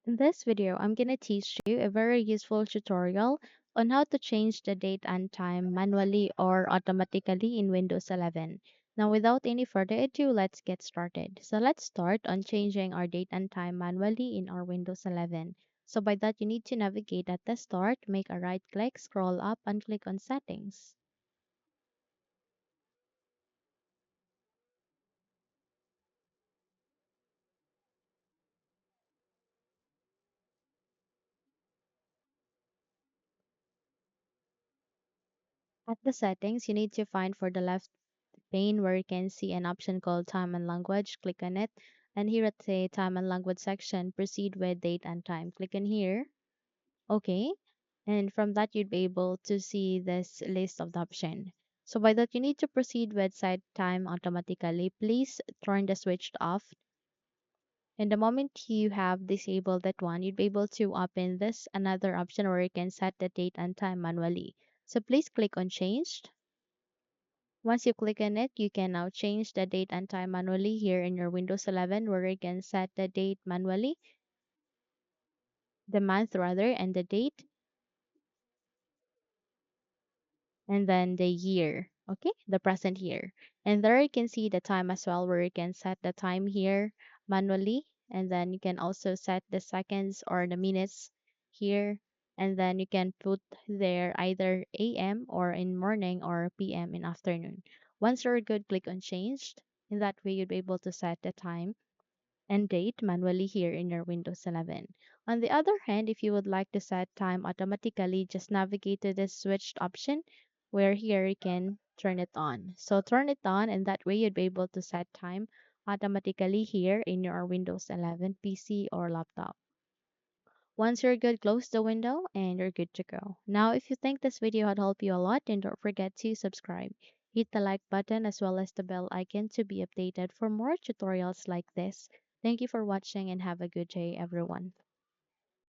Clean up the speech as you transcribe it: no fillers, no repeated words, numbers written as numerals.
In this video, I'm going to teach you a very useful tutorial on how to change the date and time manually or automatically in Windows 11. Now, without any further ado, let's get started. So let's start on changing our date and time manually in our Windows 11. So by that, you need to navigate at the start, make a right click, scroll up, and click on Settings. At the settings, you need to find for the left pane where you can see an option called Time and Language. Click on it. And here at the Time and Language section, proceed with date and time. Click on here. Okay. And from that, you'd be able to see this list of the option. So by that, you need to proceed with set time automatically. Please turn the switch off. And the moment you have disabled that one, you'd be able to open this another option where you can set the date and time manually. So please click on changed. Once you click on it, you can now change the date and time manually here in your Windows 11 where you can set the date manually, the month rather, and the date, and then the year. Okay, the present year. And there you can see the time as well where you can set the time here manually. And then you can also set the seconds or the minutes here. And then you can put there either AM or in morning or PM in afternoon. Once you're good, click on changed. In that way, you'll be able to set the time and date manually here in your Windows 11. On the other hand, if you would like to set time automatically, just navigate to the switched option where here you can turn it on. So turn it on and that way you'd be able to set time automatically here in your Windows 11 PC or laptop. Once you're good, close the window and you're good to go. Now, if you think this video had helped you a lot, then don't forget to subscribe. Hit the like button as well as the bell icon to be updated for more tutorials like this. Thank you for watching and have a good day, everyone.